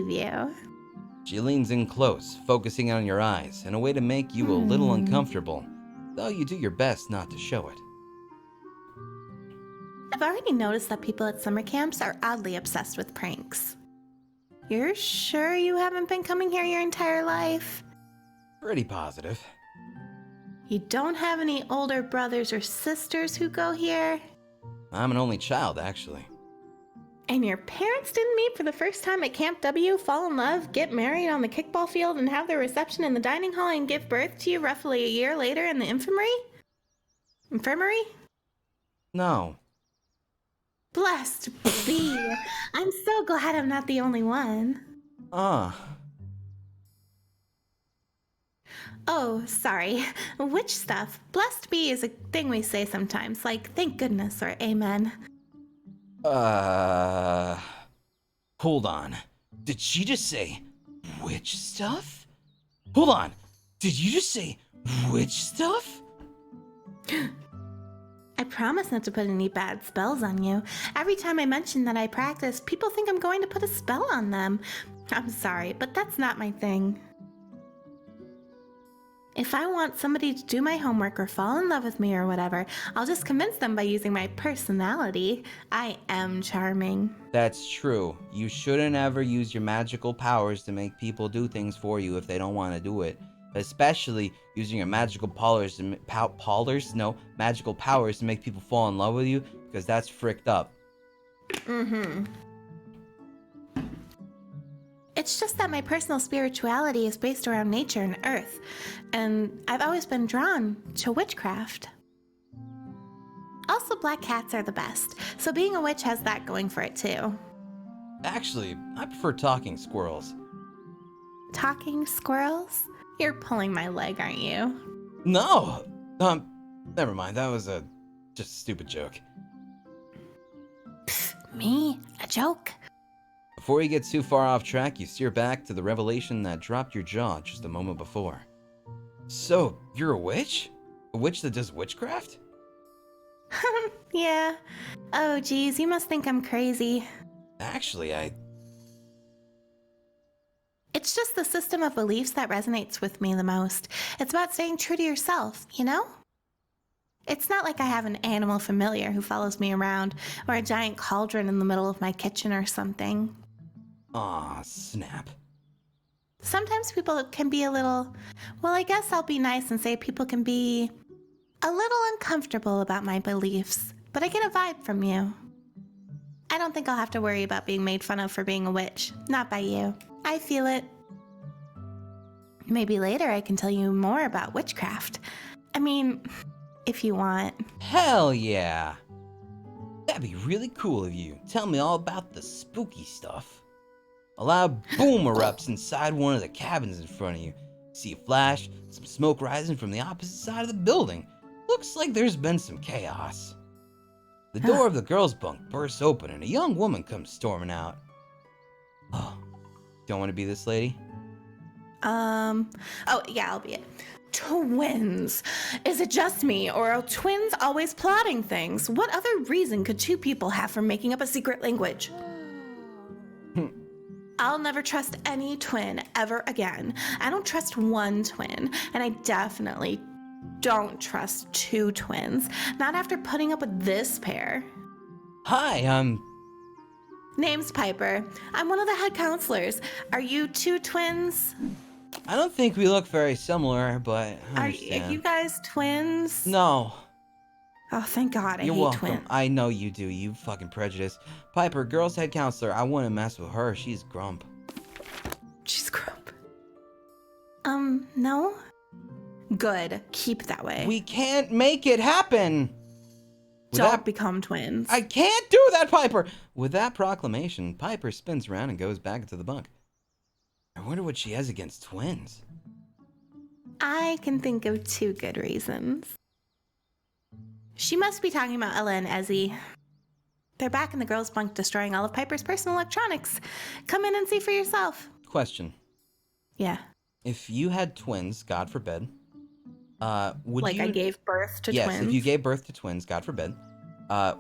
believe you. She leans in close, focusing on your eyes in a way to make you a little uncomfortable, though you do your best not to show it. I've already noticed that people at summer camps are oddly obsessed with pranks. You're sure you haven't been coming here your entire life? Pretty positive. You don't have any older brothers or sisters who go here? I'm an only child, actually. And your parents didn't meet for the first time at Camp W, fall in love, get married on the kickball field, and have their reception in the dining hall and give birth to you roughly a year later in the infirmary? Infirmary? No. Blessed be. I'm so glad I'm not the only one. Oh, sorry. Witch stuff. Blessed be is a thing we say sometimes, like thank goodness or amen. Hold on. Did she just say witch stuff? Hold on. Did you just say witch stuff? I promise not to put any bad spells on you. Every time I mention that I practice, people think I'm going to put a spell on them. I'm sorry, but that's not my thing. If I want somebody to do my homework or fall in love with me or whatever, I'll just convince them by using my personality. I am charming. That's true. You shouldn't ever use your magical powers to make people do things for you if they don't want to do it. Especially using your magical powers to magical powers to make people fall in love with you, because that's fricked up. It's just that my personal spirituality is based around nature and earth, and I've always been drawn to witchcraft. Also, black cats are the best, so being a witch has that going for it too. Actually, I prefer talking squirrels. Talking squirrels? You're pulling my leg, aren't you? No! Never mind, that was just a stupid joke. Pfft, me? A joke? Before you get too far off track, you steer back to the revelation that dropped your jaw just a moment before. So, you're a witch? A witch that does witchcraft? Yeah. Oh, geez, you must think I'm crazy. Actually, It's just the system of beliefs that resonates with me the most. It's about staying true to yourself, you know? It's not like I have an animal familiar who follows me around, or a giant cauldron in the middle of my kitchen or something. Aw, snap. Sometimes people can be a little, well, I guess I'll be nice and say people can be a little uncomfortable about my beliefs, but I get a vibe from you. I don't think I'll have to worry about being made fun of for being a witch. Not by you. I feel it. Maybe later I can tell you more about witchcraft. I mean, if you want. Hell yeah! That'd be really cool of you. Tell me all about the spooky stuff. A loud boom erupts inside one of the cabins in front of you. See a flash, some smoke rising from the opposite side of the building. Looks like there's been some chaos. The door of the girls' bunk bursts open and a young woman comes storming out. Oh, don't want to be this lady? Oh, yeah, I'll be it. Twins. Is it just me, or are twins always plotting things? What other reason could two people have for making up a secret language? I'll never trust any twin ever again. I don't trust one twin, and I definitely don't trust two twins. Not after putting up with this pair. Hi, Name's Piper. I'm one of the head counselors. Are you two twins? I don't think we look very similar, but I Are understand. you guys twins? No. Oh, thank God. You're hate welcome. twins. I know you do, you fucking prejudice. Piper, girls' head counselor, I wouldn't mess with her. She's grump. She's grump. No? Good. Keep that way. We can't make it happen! Don't become twins. I can't do that, Piper! With that proclamation, Piper spins around and goes back into the bunk. I wonder what she has against twins. I can think of two good reasons. She must be talking about Ella and Ezzy. They're back in the girls' bunk destroying all of Piper's personal electronics. Come in and see for yourself. Question. Yeah. If you had twins, God forbid, would like you... I gave birth to yes, twins? Yes, if you gave birth to twins, God forbid,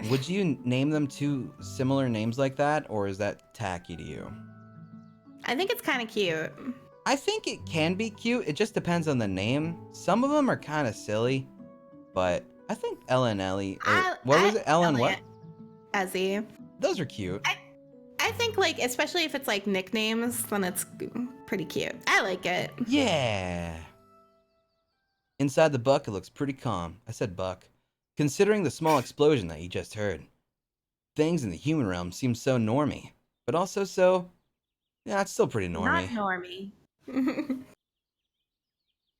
would you name them two similar names like that, or is that tacky to you? I think it's kind of cute. I think it can be cute. It just depends on the name. Some of them are kind of silly, but I think Ella and Ellie. What was it? Ella and what? Ezzy. Those are cute. I think, like, especially if it's like nicknames, then it's pretty cute. I like it. Yeah. Inside the buck, it looks pretty calm. I said buck. Considering the small explosion that you just heard. Things in the human realm seem so normy, but also so... Yeah, it's still pretty normy. Not normie.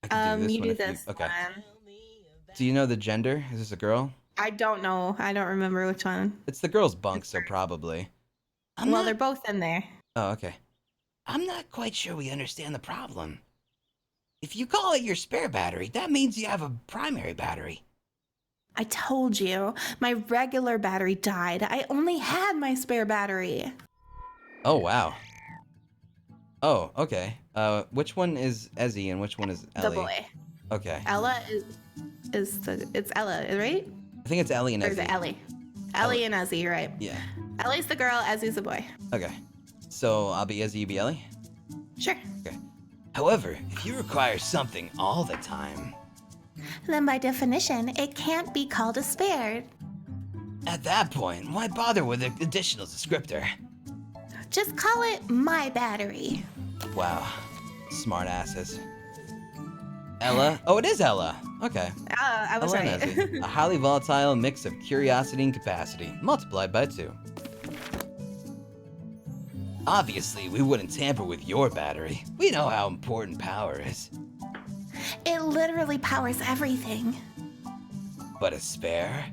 I can do this you one do if this you... Okay. one. Do you know the gender? Is this a girl? I don't know. I don't remember which one. It's the girl's bunk, so probably. They're both in there. Oh, okay. I'm not quite sure we understand the problem. If you call it your spare battery, that means you have a primary battery. I told you, my regular battery died. I only had my spare battery. Oh, wow. Oh, okay. Which one is Ezzy and which one is Ellie? The boy. Okay. Ella it's Ella, right? I think it's Ellie and Ezzy. Or is it Ellie? Ellie and Ezzy, you're right. Yeah. Ellie's the girl, Ezzy's the boy. Okay. So I'll be Ezzy, you be Ellie? Sure. Okay. However, if you require something all the time... Then by definition, it can't be called a spare. At that point, why bother with an additional descriptor? Just call it my battery. Wow. Smart asses. Ella? Oh, it is Ella. Okay. I was Ella right. and Ezzy. A highly volatile mix of curiosity and capacity, multiplied by 2. Obviously, we wouldn't tamper with your battery. We know how important power is. It literally powers everything. But a spare?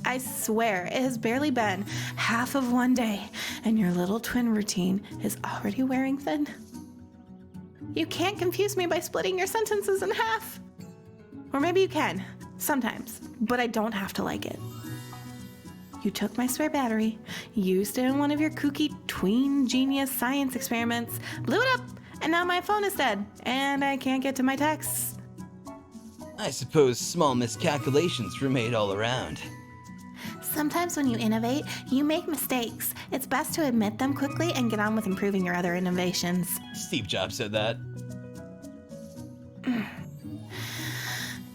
I swear, it has barely been half of one day, and your little twin routine is already wearing thin. You can't confuse me by splitting your sentences in half. Or maybe you can, sometimes, but I don't have to like it. You took my spare battery, used it in one of your kooky tween genius science experiments, blew it up, and now my phone is dead, and I can't get to my texts. I suppose small miscalculations were made all around. Sometimes when you innovate, you make mistakes. It's best to admit them quickly and get on with improving your other innovations. Steve Jobs said that.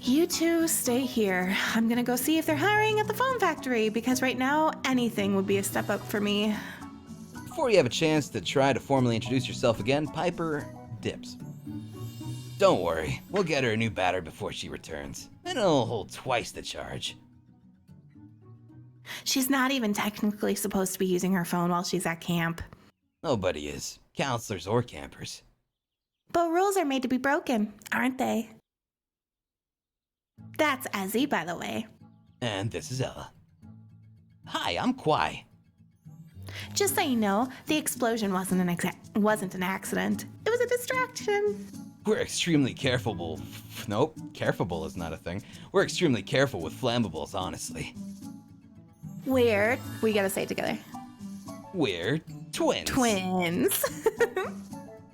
You two stay here. I'm gonna go see if they're hiring at the phone factory, because right now, anything would be a step up for me. Before you have a chance to try to formally introduce yourself again, Piper dips. Don't worry, we'll get her a new battery before she returns, and it'll hold twice the charge. She's not even technically supposed to be using her phone while she's at camp. Nobody is, counselors or campers. But rules are made to be broken, aren't they? That's Ezzy, by the way. And this is Ella. Hi, I'm Kwai. Just so you know, the explosion wasn't an accident. It was a distraction. We're extremely careful. Nope, careful is not a thing. We're extremely careful with flammables, honestly. Weird. We gotta say it together. We're twins. Twins.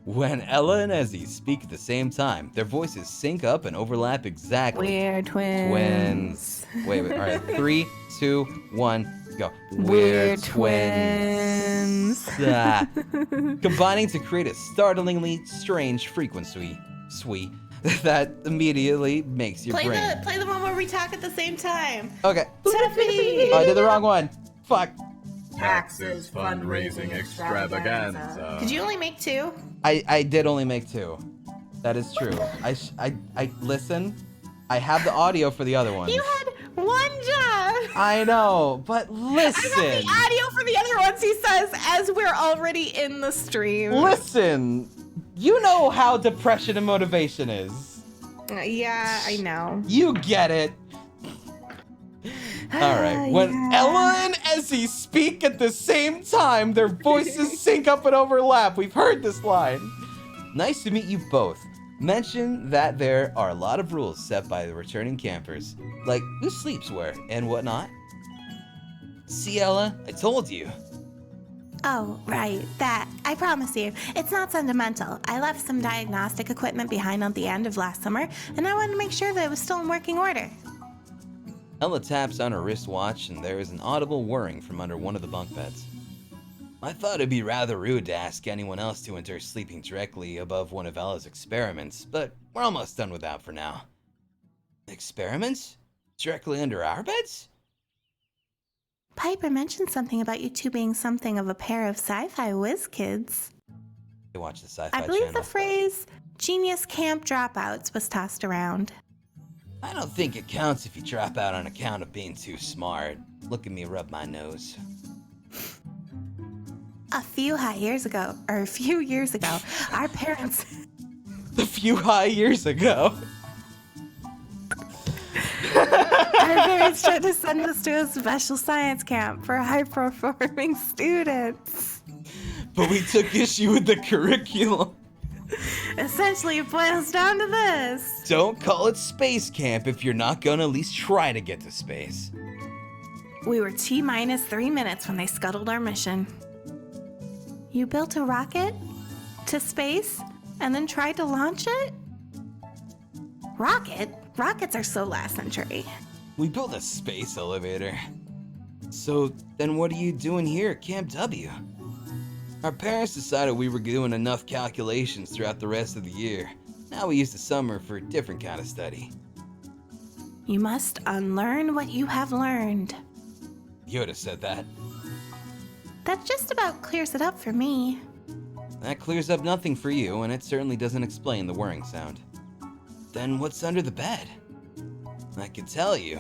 When Ella and Ezzy speak at the same time, their voices sync up and overlap exactly. We're twins. Wait, all right. 3, 2, 1, go. We're twins. Ah. Combining to create a startlingly strange frequency that immediately makes your brain. Play the one where we talk at the same time. Okay. Tiffany! Oh, I did the wrong one. Fuck. Taxes fundraising extravaganza. Did you only make 2? I did only make 2. That is true. I listen. I have the audio for the other ones. You had one job. I know, but listen. I have the audio for the other ones, he says, as we're already in the stream. Listen. You know how depression and motivation is. Yeah, I know. You get it. Alright, when Ella and Ezzy speak at the same time, their voices sync up and overlap. We've heard this line. Nice to meet you both. Mention that there are a lot of rules set by the returning campers, like who sleeps where and whatnot. See, Ella, I told you. Oh, right, that. I promise you, it's not sentimental. I left some diagnostic equipment behind at the end of last summer, and I wanted to make sure that it was still in working order. Ella taps on her wristwatch, and there is an audible whirring from under one of the bunk beds. I thought it'd be rather rude to ask anyone else to enter sleeping directly above one of Ella's experiments, but we're almost done with that for now. Experiments? Directly under our beds? Piper mentioned something about you two being something of a pair of sci-fi whiz kids. They watch the sci-fi I believe channel. the phrase genius camp dropouts was tossed around. I don't think it counts if you drop out on account of being too smart. Look at me rub my nose. A few years ago, our parents... A few high years ago. Our parents tried to send us to a special science camp for high-performing students. But we took issue with the curriculum. Essentially, it boils down to this. Don't call it space camp if you're not gonna at least try to get to space. We were T-minus 3 minutes when they scuttled our mission. You built a rocket to space and then tried to launch it? Rocket? Rockets are so last century. We built a space elevator. So then what are you doing here at Camp W? Our parents decided we were doing enough calculations throughout the rest of the year. Now we use the summer for a different kind of study. You must unlearn what you have learned. Yoda said that. That just about clears it up for me. That clears up nothing for you, and it certainly doesn't explain the whirring sound. Then what's under the bed? I can tell you.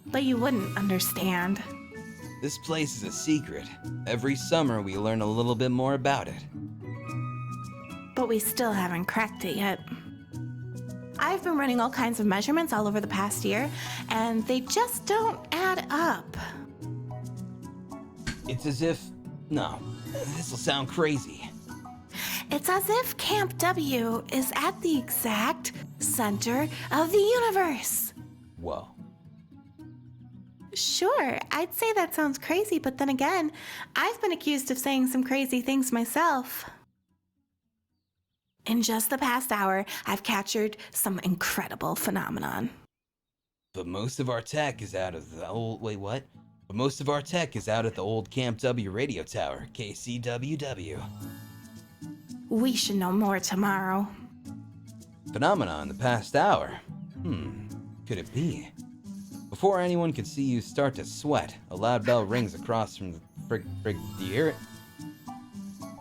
But you wouldn't understand. This place is a secret. Every summer we learn a little bit more about it. But we still haven't cracked it yet. I've been running all kinds of measurements all over the past year, and they just don't add up. It's as if... No, this'll sound crazy. It's as if Camp W is at the exact center of the universe. Whoa. Sure, I'd say that sounds crazy, but then again, I've been accused of saying some crazy things myself. In just the past hour, I've captured some incredible phenomenon. But most of our tech is out of the old... Wait, what? But most of our tech is out at the old Camp W radio tower, KCWW. We should know more tomorrow. Phenomenon in the past hour. Could it be? Before anyone could see you start to sweat, a loud bell rings across from the do you hear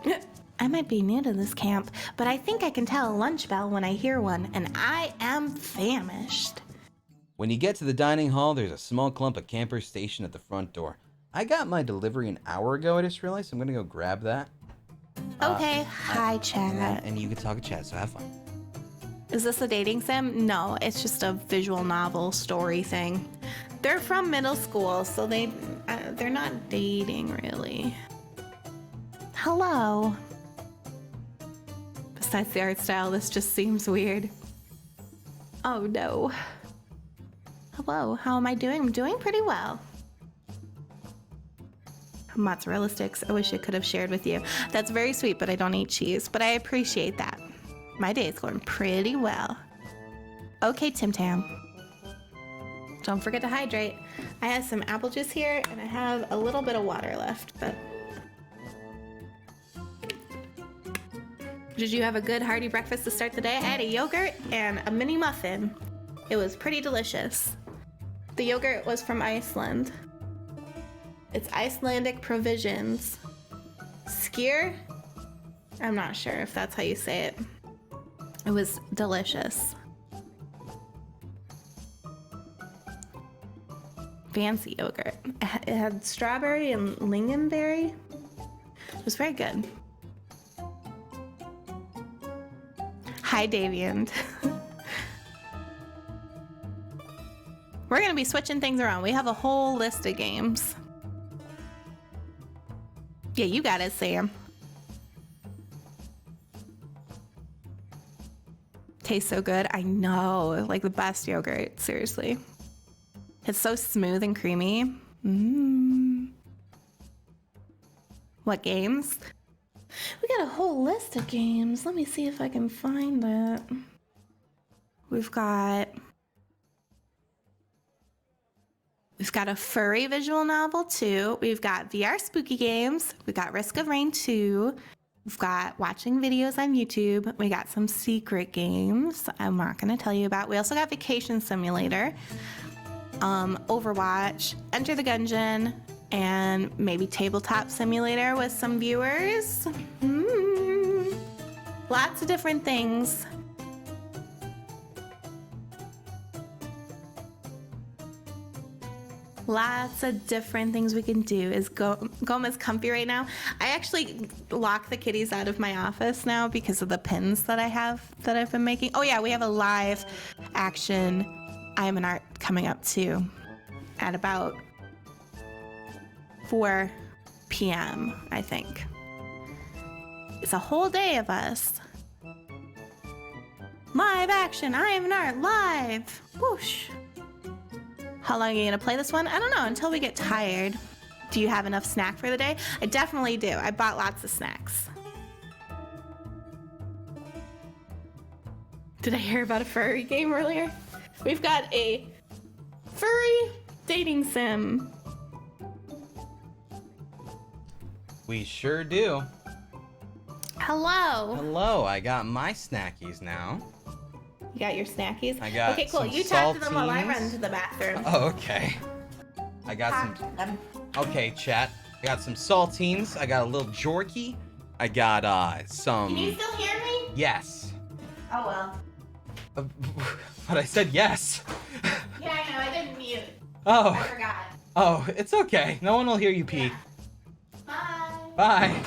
it? I might be new to this camp, but I think I can tell a lunch bell when I hear one, and I am famished. When you get to the dining hall, there's a small clump of campers stationed at the front door. I got my delivery an hour ago, I just realized. I'm gonna go grab that. Okay, hi, chat. And you can talk to chat, so have fun. Is this a dating sim? No, it's just a visual novel story thing. They're from middle school, so they're not dating, really. Hello. Besides the art style, this just seems weird. Oh no. Hello, how am I doing? I'm doing pretty well. Mozzarella sticks, I wish I could have shared with you. That's very sweet, but I don't eat cheese, but I appreciate that. My day is going pretty well. Okay, Tim Tam. Don't forget to hydrate. I have some apple juice here, and I have a little bit of water left, but... Did you have a good hearty breakfast to start the day? I had a yogurt and a mini muffin. It was pretty delicious. The yogurt was from Iceland. It's Icelandic provisions. Skyr? I'm not sure if that's how you say it. It was delicious. Fancy yogurt. It had strawberry and lingonberry. It was very good. Hi, Davian. We're going to be switching things around. We have a whole list of games. Yeah, you got it, Sam. Tastes so good. I know. Like the best yogurt. Seriously. It's so smooth and creamy. What games? We got a whole list of games. Let me see if I can find that. We've got We've got a furry visual novel too. We've got VR spooky games. We've got Risk of Rain 2. We've got watching videos on YouTube. We got some secret games I'm not going to tell you about. We also got Vacation Simulator, Overwatch, Enter the Gungeon, and maybe Tabletop Simulator with some viewers. Lots of different things. Lots of different things we can do. Is Goma's comfy right now? I actually lock the kitties out of my office now because of the pins that I have that I've been making. Oh yeah, we have a live action I Am an Art coming up too at about 4 p.m. I think. It's a whole day of us. Live action, I Am an Art live. Whoosh. How long are you gonna play this one? I don't know, until we get tired. Do you have enough snack for the day? I definitely do. I bought lots of snacks. Did I hear about a furry game earlier? We've got a furry dating sim. We sure do. Hello. Hello, I got my snackies now. You got your snackies? I got okay, cool. some You talk to them while I saltines. run to the bathroom. Oh, okay. I got Talk some. to them. Okay, chat. I got some saltines. I got a little jorky. I got some. Can you still hear me? Yes. Oh well. But I said yes. Yeah, I know. I didn't mute. I Oh. forgot. Oh, it's okay. No one will hear you pee. Bye.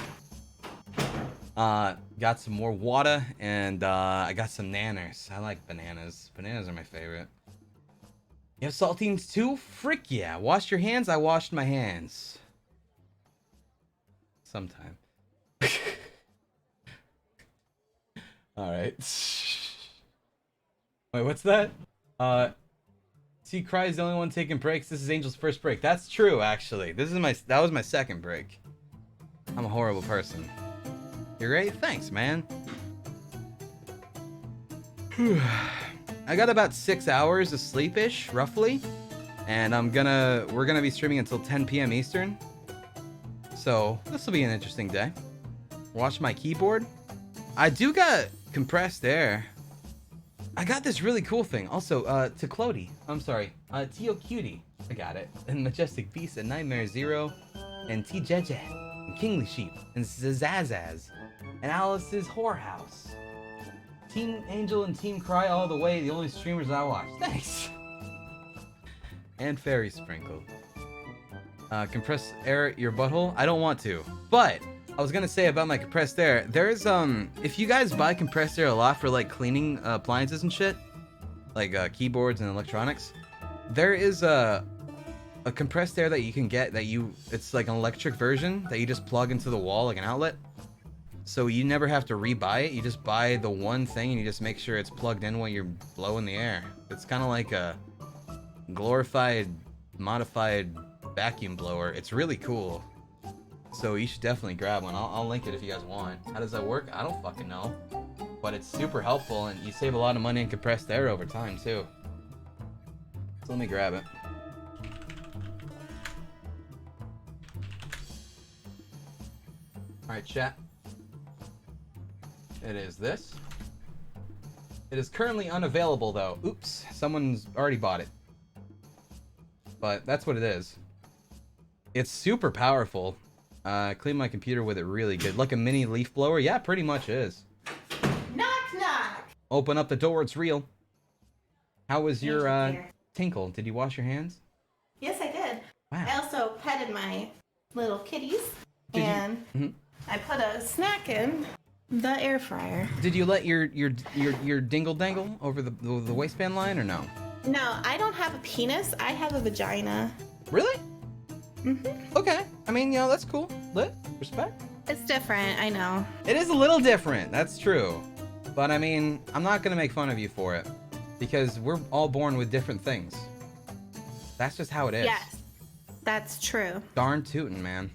Bye. Got some more water, and I got some nanners. I like bananas. Bananas are my favorite. You have saltines too? Frick yeah. Wash your hands? I washed my hands. Sometime. Alright. Wait, what's that? See, Cry is the only one taking breaks. This is Angel's first break. That's true, actually. That was my second break. I'm a horrible person. You're great? Thanks, man. I got about 6 hours of sleep-ish, roughly. And we're gonna be streaming until 10 p.m. Eastern. So, this will be an interesting day. Watch my keyboard. I do got compressed air. I got this really cool thing. Also, to Clody. I'm sorry. Tio Cutie. I got it. And Majestic Beast and Nightmare Zero. And T Jeje. And Kingly Sheep. And Zazazaz. And Alice's Whorehouse. Team Angel and Team Cry all the way. The only streamers I watch. Thanks. And Fairy Sprinkle. Compress air your butthole? I don't want to. But I was gonna say about my compressed air, there's if you guys buy compressed air a lot for like cleaning appliances and shit, like keyboards and electronics, there is a compressed air that you can get it's like an electric version that you just plug into the wall like an outlet. So you never have to rebuy it. You just buy the one thing and you just make sure it's plugged in when you're blowing the air. It's kind of like a glorified, modified vacuum blower. It's really cool. So you should definitely grab one. I'll link it if you guys want. How does that work? I don't fucking know. But it's super helpful and you save a lot of money in compressed air over time too. So let me grab it. Alright, chat. It is this. It is currently unavailable though. Oops, someone's already bought it. But that's what it is. It's super powerful. Clean my computer with it really good. Like a mini leaf blower? Yeah, pretty much is. Knock, knock. Open up the door, it's real. How was your tinkle? Did you wash your hands? Yes, I did. Wow. I also petted my little kitties, and I put a snack in the air fryer. Did you let your dingle dangle over the waistband line or no? No, I don't have a penis. I have a vagina. Really? Mm-hmm. Okay. I mean, that's cool. Lit. Respect. It's different, I know. It is a little different. That's true. But I mean, I'm not gonna make fun of you for it because we're all born with different things. That's just how it is. Yes, that's true. Darn tootin', man.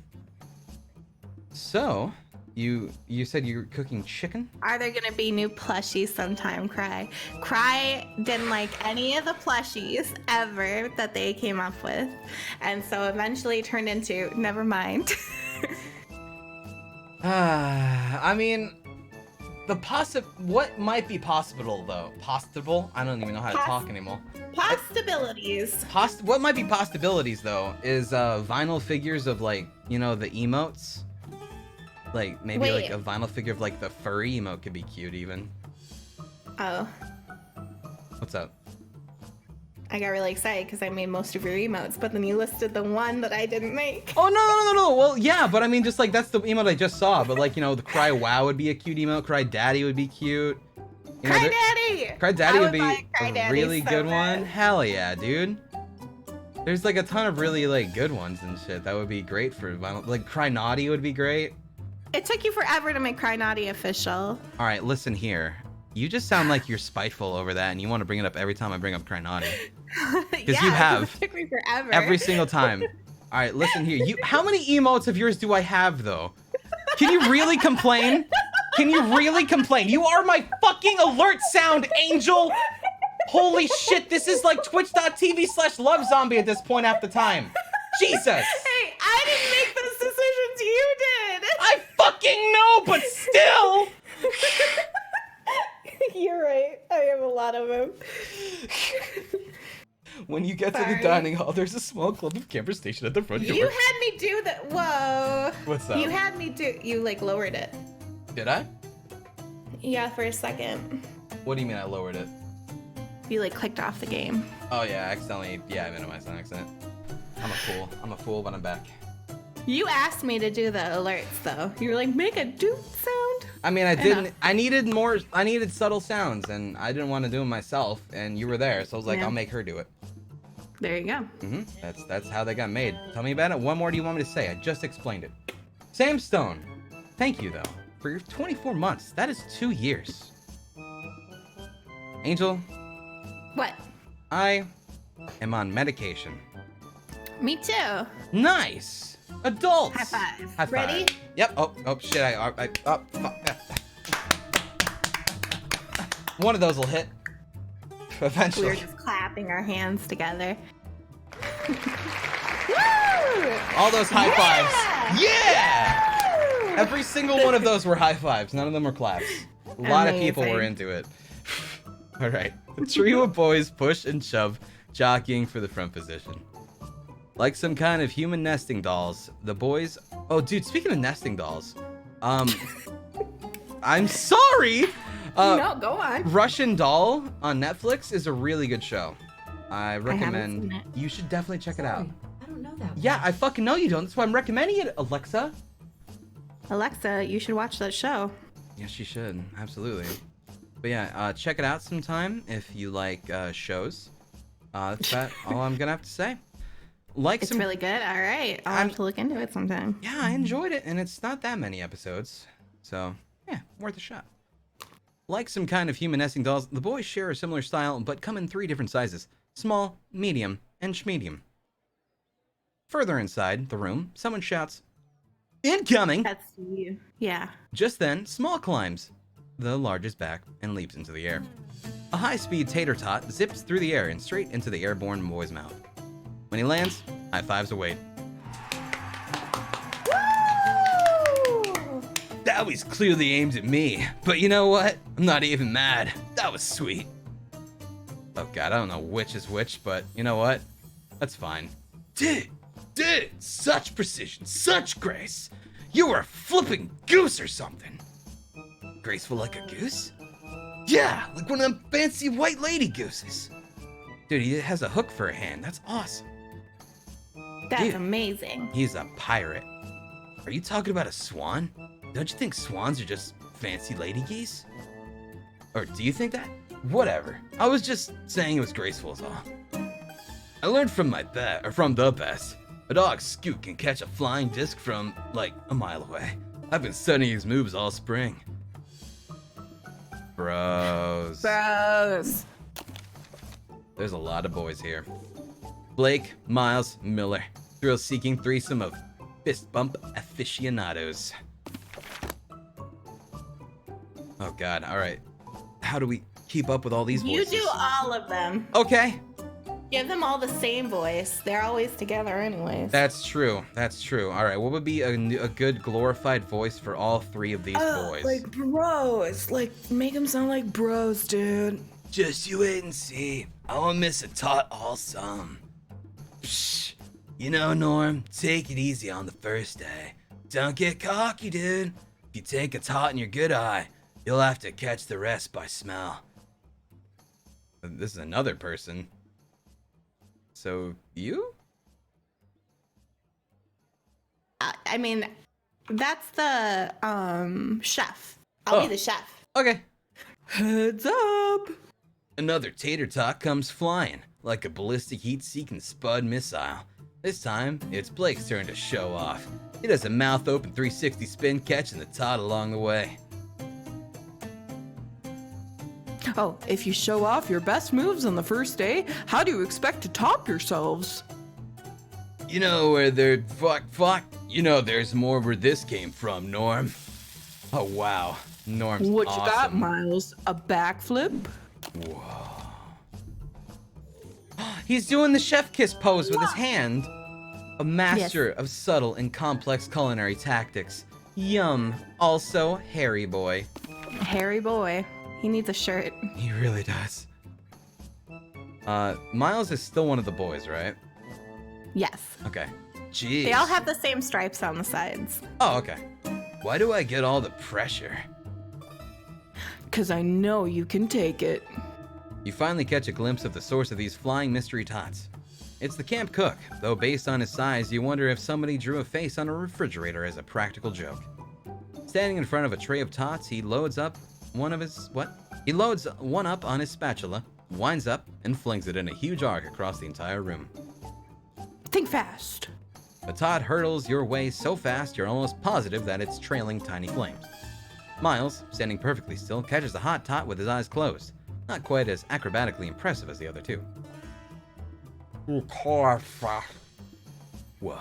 So, You said you're cooking chicken? Are there gonna be new plushies sometime, Cry? Cry didn't like any of the plushies ever that they came up with. And so eventually it turned into, never mind. I mean, what might be possible though? Possible? I don't even know how to talk anymore. Possibilities. What might be possibilities though is vinyl figures of like, you know, the emotes. Like maybe like a vinyl figure of like the furry emote could be cute even. Oh. What's up? I got really excited because I made most of your emotes, but then you listed the one that I didn't make. Oh no. Well, yeah, but I mean just like that's the emote I just saw, but like, you know, the Cry Wow would be a cute emote, Cry Daddy would be cute. You know, Cry Daddy! Cry Daddy would be Cry a Daddy really so good bad. one. Hell yeah, dude. There's like a ton of really like good ones and shit. That would be great for vinyl. Like Cry Naughty would be great. It took you forever to make Cry Naughty official. All right, listen here. You just sound like you're spiteful over that, and you want to bring it up every time I bring up Cry Naughty. Because you have. It took me forever. Every single time. All right, listen here. How many emotes of yours do I have, though? Can you really complain? Can you really complain? You are my fucking alert sound, Angel! Holy shit, this is like twitch.tv/lovezombie at this point half the time. Jesus! Hey, I didn't make those decisions, you did! I fucking know, but still! You're right. I have a lot of them. When you get to Sorry. the dining hall, there's a small club of campers stationed at the front door. You had me do that. Whoa. What's that? You had me do. You like lowered it. Did I? Yeah, for a second. What do you mean I lowered it? You like clicked off the game. Oh yeah, I accidentally, I minimized on accident. I'm a fool, but I'm back. You asked me to do the alerts though. You were like, make a doot sound. I mean, I didn't, I needed subtle sounds, and I didn't want to do them myself, and you were there, so I was like, Yeah. I'll make her do it. There you go. That's how they got made. Tell me about it. What more do you want me to say? I just explained it. Sam Stone, thank you though, for your 24 months. That is 2 years. Angel, What? I am on medication. Me too. Nice! Adults! High five. High five. Ready? Yep. Oh, shit, fuck. One of those will hit. We Eventually. were just clapping our hands together. Woo! All those high fives. Yeah! Woo! Every single one of those were high fives. None of them were claps. A lot of people were Amazing. into it. All right. The trio of boys push and shove, jockeying for the front position. Like some kind of human nesting dolls, the boys... Oh, dude, speaking of nesting dolls, I'm sorry! No, go on. Russian Doll on Netflix is a really good show. I recommend... seen it. You should definitely check it out. I don't know that. Yeah, I fucking know you don't. That's why I'm recommending it, Alexa. Alexa, you should watch that show. Yes, you should. Absolutely. But yeah, check it out sometime if you like shows. That's about all I'm gonna have to say. Like It's some... really good. All right. I'll have to look into it sometime. Yeah, I enjoyed it, and it's not that many episodes. So, yeah, worth a shot. Like some kind of human nesting dolls, the boys share a similar style, but come in 3 different sizes. Small, medium, and schmedium. Further inside the room, someone shouts, "Incoming!" That's you. Yeah. Just then, Small climbs the largest back and leaps into the air. A high-speed tater tot zips through the air and straight into the airborne boy's mouth. When he lands, high fives await. Woo! That was clearly aimed at me, but you know what? I'm not even mad. That was sweet. Oh god, I don't know which is which, but you know what? That's fine. Did it! Such precision, such grace! You were a flipping goose or something! Graceful like a goose? Yeah, like one of them fancy white lady gooses. Dude, he has a hook for a hand. That's awesome. That's Dude. amazing. He's a pirate. Are you talking about a swan? Don't you think swans are just fancy lady geese? Or do you think that? Whatever. I was just saying it was graceful is all. I learned from the best. A dog's scoot can catch a flying disc from, like, a mile away. I've been studying his moves all spring. Bros. Gross. There's a lot of boys here. Blake, Miles, Miller. Thrill-seeking threesome of fist bump aficionados. Oh God. All right. How do we keep up with all these You voices? do all of them. Okay. Give them all the same voice. They're always together anyways. That's true. That's true. All right. What would be a good glorified voice for all 3 of these boys? Like bros. Like, make them sound like bros, dude. Just you wait and see. I won't miss a tot awesome. Psh. You know, Norm, take it easy on the first day. Don't get cocky, dude. If you take a tot in your good eye, you'll have to catch the rest by smell. This is another person. So, you? I mean, that's the chef. I'll be the chef. Okay. Heads up. Another tater tot comes flying, like a ballistic heat-seeking Spud missile. This time, it's Blake's turn to show off. He does a mouth-open 360 spin, catching the tot along the way. Oh, if you show off your best moves on the first day, how do you expect to top yourselves? You know where they're fuck. You know there's more where this came from, Norm. Oh wow, Norm's What awesome. you got, Miles? A backflip? Whoa. He's doing the chef kiss pose with his hand. A master of subtle and complex culinary tactics. Yum. Also, hairy boy. Hairy boy. He needs a shirt. He really does. Miles is still one of the boys, right? Yes. Okay. Jeez. They all have the same stripes on the sides. Oh, okay. Why do I get all the pressure? 'Cause I know you can take it. You finally catch a glimpse of the source of these flying mystery tots. It's the camp cook, though based on his size, you wonder if somebody drew a face on a refrigerator as a practical joke. Standing in front of a tray of tots, he loads one up on his spatula, winds up, and flings it in a huge arc across the entire room. Think fast. The tot hurtles your way so fast you're almost positive that it's trailing tiny flames. Miles, standing perfectly still, catches the hot tot with his eyes closed. Not quite as acrobatically impressive as the other two. Whoa.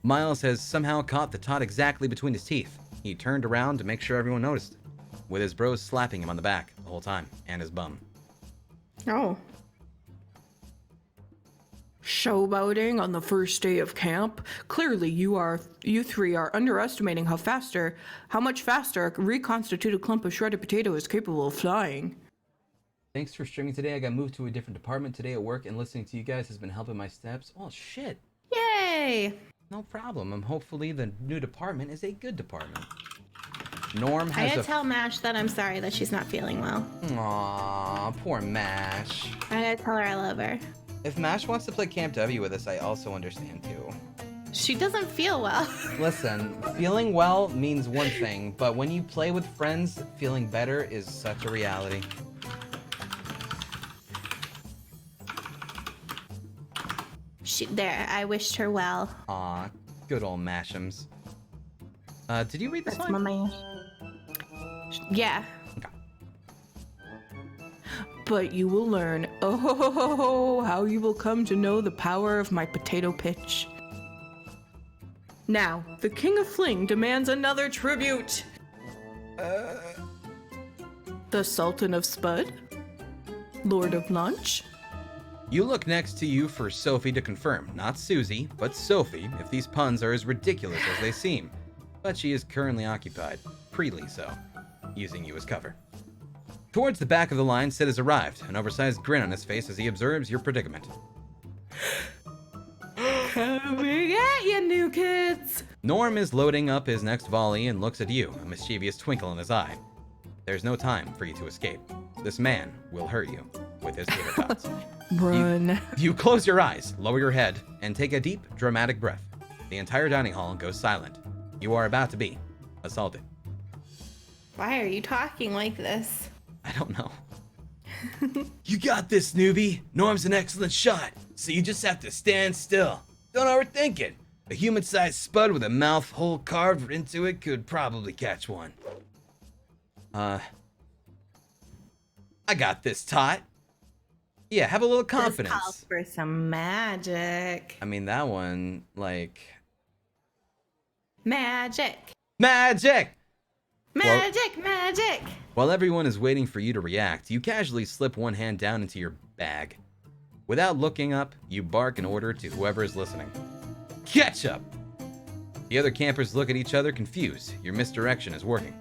Miles has somehow caught the tot exactly between his teeth. He turned around to make sure everyone noticed, with his bros slapping him on the back the whole time, and his bum. Oh. Showboating on the first day of camp? Clearly you 3 are underestimating how much faster a reconstituted clump of shredded potato is capable of flying. Thanks for streaming today. I got moved to a different department today at work, and listening to you guys has been helping my steps. Oh, shit. Yay! No problem. Hopefully the new department is a good department. Norm I has gotta tell Mash that I'm sorry that she's not feeling well. Aw, poor Mash. I gotta tell her I love her. If Mash wants to play Camp W with us, I also understand too. She doesn't feel well. Listen, feeling well means one thing, but when you play with friends, feeling better is such a reality. I wished her well. Aw, good old Mash'ems. Did you read this That's line? my Yeah. Okay. But you will learn, oh, how you will come to know the power of my potato pitch. Now, the King of Fling demands another tribute. The Sultan of Spud? Lord of Lunch? You look next to you for Sophie to confirm. Not Susie, but Sophie, if these puns are as ridiculous as they seem. But she is currently occupied, prettily so, using you as cover. Towards the back of the line, Sid has arrived, an oversized grin on his face as he observes your predicament. Coming at you, new kids! Norm is loading up his next volley and looks at you, a mischievous twinkle in his eye. There's no time for you to escape. This man will hurt you with his tater tots. Run. You close your eyes, lower your head, and take a deep, dramatic breath. The entire dining hall goes silent. You are about to be assaulted. Why are you talking like this? I don't know. You got this, newbie. Norm's an excellent shot, so you just have to stand still. Don't overthink it. A human-sized spud with a mouth hole carved into it could probably catch one. I got this, Tot. Yeah, have a little confidence. This calls for some magic. I mean, that one, like... Magic. Magic! Magic, magic. magic. While everyone is waiting for you to react, you casually slip one hand down into your bag. Without looking up, you bark an order to whoever is listening. Ketchup! The other campers look at each other confused. Your misdirection is working.